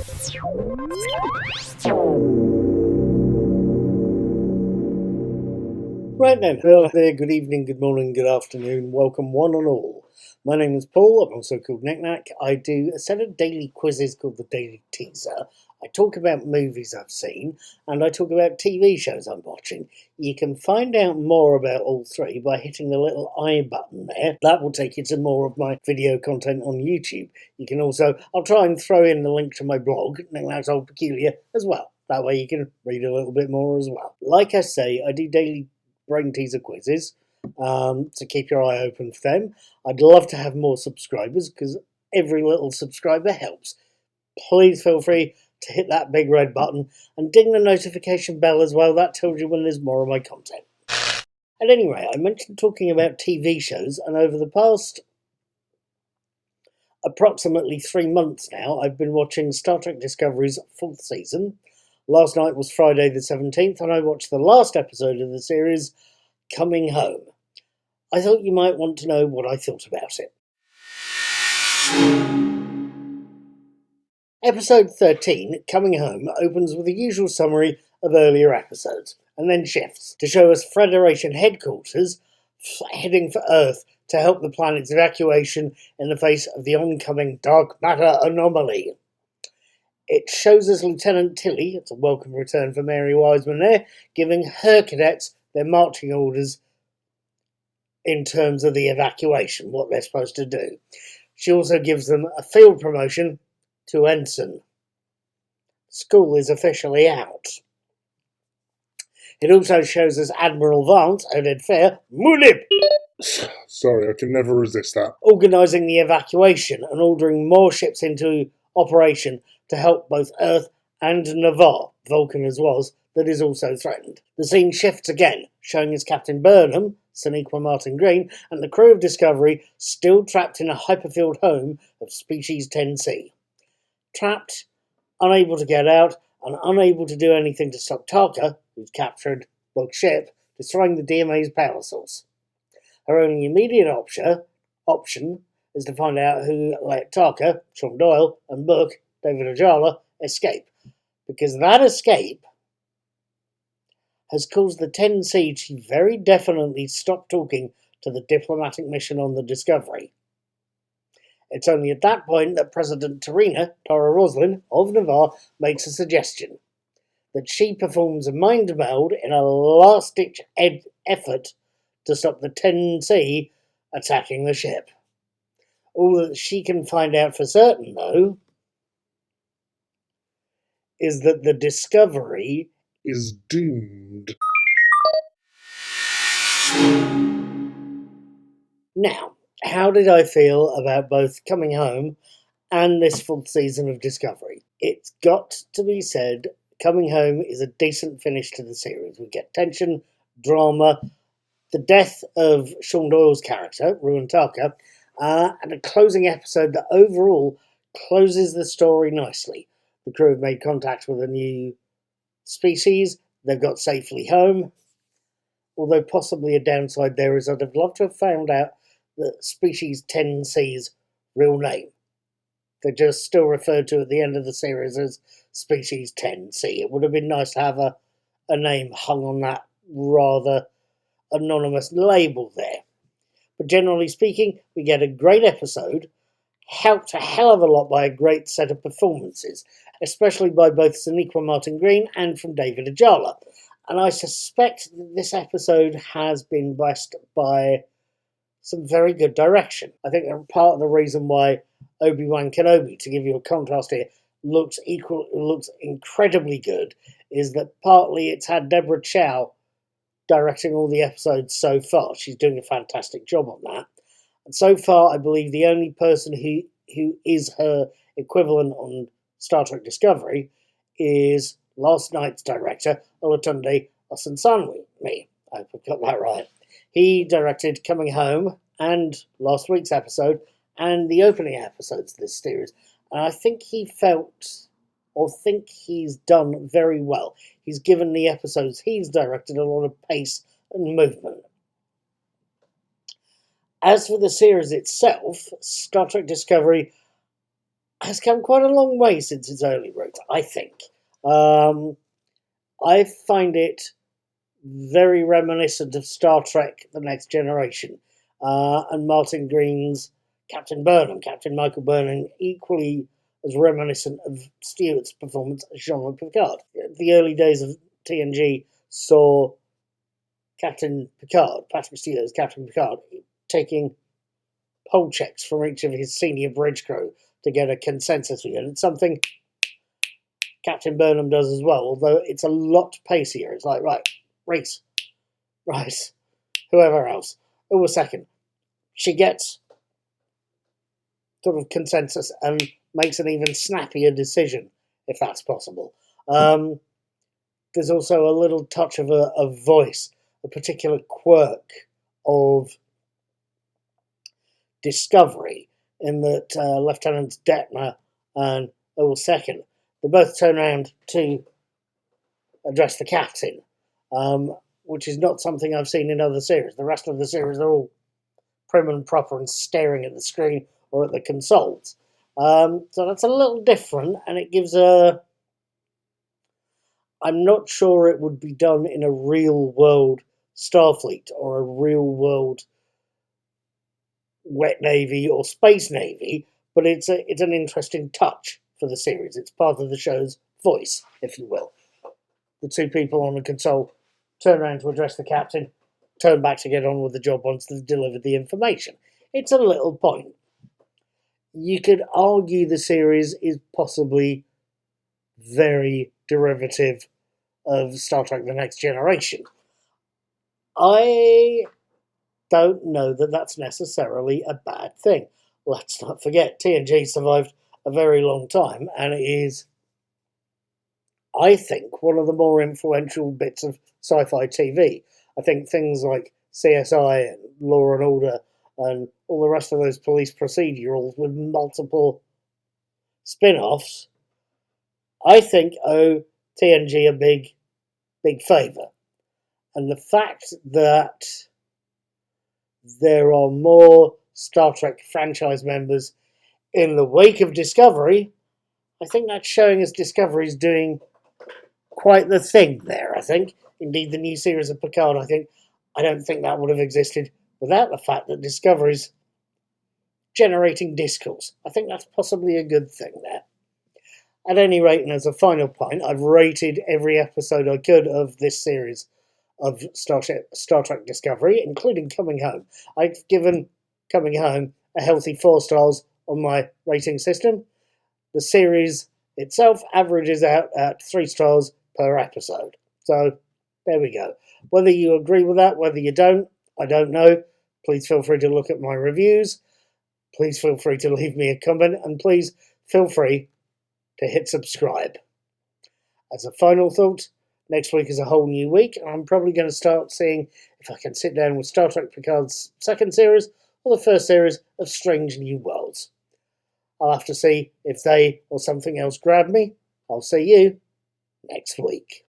Right then, hello there, good evening, good morning, good afternoon, welcome one and all. My name is Paul, I'm also called Knack. I do a set of daily quizzes called the Daily Teaser. I talk about movies I've seen, and I talk about TV shows I'm watching. You can find out more about all three by hitting the little I button there. That will take you to more of my video content on YouTube. You can also, I'll try and throw in the link to my blog, Knack's Old Peculiar, as well. That way you can read a little bit more as well. Like I say, I do daily brain teaser quizzes, so keep your eye open for them. I'd love to have more subscribers because every little subscriber helps. Please feel free to hit that big red button and ding the notification bell as well. That tells you when there's more of my content. At any rate, I mentioned talking about TV shows, and over the past approximately 3 months now, I've been watching Star Trek Discovery's 4th season. Last night was Friday the 17th, and I watched the last episode of the series, Coming Home. I thought you might want to know what I thought about it. Episode 13, Coming Home, opens with the usual summary of earlier episodes, and then shifts to show us Federation headquarters heading for Earth to help the planet's evacuation in the face of the oncoming dark matter anomaly. It shows us Lieutenant Tilly, it's a welcome return for Mary Wiseman there, giving her cadets their marching orders in terms of the evacuation, what they're supposed to do. She also gives them a field promotion to ensign. School is officially out. It also shows us Admiral Vance, Oded Fair, Mulip, Sorry, I can never resist that. organising the evacuation and ordering more ships into operation to help both Earth and Navarre, Vulcan as was, that is also threatened. The scene shifts again, showing us Captain Burnham, Sonequa Martin Green, and the crew of Discovery still trapped in a hyperfield home of Species 10C. Trapped, unable to get out, and unable to do anything to stop Tarka, who's captured Book's ship, destroying the DMA's power source. Her only immediate option is to find out who let Tarka, Sean Doyle, and Book, David Ajala, escape, because that escape has caused the 10C to very definitely stop talking to the diplomatic mission on the Discovery. It's only at that point that President Tara Roslin of Navarre makes a suggestion that she performs a mind meld in a last-ditch effort to stop the 10C attacking the ship. All that she can find out for certain, though, is that the Discovery Is doomed. Now, how did I feel about both Coming Home and this 4th season of Discovery? It's got to be said, Coming Home is a decent finish to the series. We get tension, drama, the death of Sean Doyle's character, Ruan Tarka, and a closing episode that overall closes the story nicely. The crew have made contact with a new species, they've got safely home, although possibly a downside there is I'd have loved to have found out the Species 10C's real name. They're just still referred to at the end of the series as Species 10C. It would have been nice to have a name hung on that rather anonymous label there. But generally speaking, we get a great episode, helped a hell of a lot by a great set of performances, especially by both Sonequa Martin Green and from David Ajala. And I suspect that this episode has been blessed by some very good direction. I think that part of the reason why Obi-Wan Kenobi, to give you a contrast here, looks incredibly good is that partly it's had Deborah Chow directing all the episodes so far. She's doing a fantastic job on that. And so far, I believe the only person who is her equivalent on Star Trek Discovery is last night's director, Olatunde Osunsanmi. I hope I got that right. He directed Coming Home and last week's episode and the opening episodes of this series. And I think he's done very well. He's given the episodes he's directed a lot of pace and movement. As for the series itself, Star Trek Discovery has come quite a long way since its early roots, I think. I find it very reminiscent of Star Trek The Next Generation and Martin Green's Captain Burnham, Captain Michael Burnham, equally as reminiscent of Stewart's performance as Jean-Luc Picard. The early days of TNG saw Captain Picard, Patrick Stewart as Captain Picard, taking poll checks from each of his senior bridge crew to get a consensus view. And it's something Captain Burnham does as well, although it's a lot pacier. It's like, right, Reese, Rice, whoever else, who was second. She gets sort of consensus and makes an even snappier decision, if that's possible. There's also a little touch of a voice, a particular quirk of Discovery, in that Lieutenants Detmer and Earl Second, they both turn around to address the captain, which is not something I've seen in other series. The rest of the series are all prim and proper and staring at the screen or at the consoles. So that's a little different, and it gives a... I'm not sure it would be done in a real-world Starfleet or a real-world Wet Navy or Space Navy, but it's an interesting touch for the series. It's part of the show's voice, if you will. The two people on the console turn around to address the captain, turn back to get on with the job once they've delivered the information. It's a little point. You could argue the series is possibly very derivative of Star Trek The Next Generation. I don't know that that's necessarily a bad thing. Let's not forget, TNG survived a very long time, and it is, I think, one of the more influential bits of sci-fi TV. I think things like CSI and Law and Order and all the rest of those police procedurals with multiple spin-offs, I think owe TNG a big favour. And the fact that there are more Star Trek franchise members in the wake of Discovery, I think that's showing us Discovery's doing quite the thing there, I think. Indeed, the new series of Picard, I don't think that would have existed without the fact that Discovery's generating discourse. I think that's possibly a good thing there. At any rate, and as a final point, I've rated every episode I could of this series of Star Trek Discovery, including Coming Home. I've given Coming Home a healthy 4 stars on my rating system. The series itself averages out at 3 stars per episode. So, there we go. Whether you agree with that, whether you don't, I don't know. Please feel free to look at my reviews. Please feel free to leave me a comment, and please feel free to hit subscribe. As a final thought, next week is a whole new week, and I'm probably going to start seeing if I can sit down with Star Trek Picard's second series or the first series of Strange New Worlds. I'll have to see if they or something else grab me. I'll see you next week.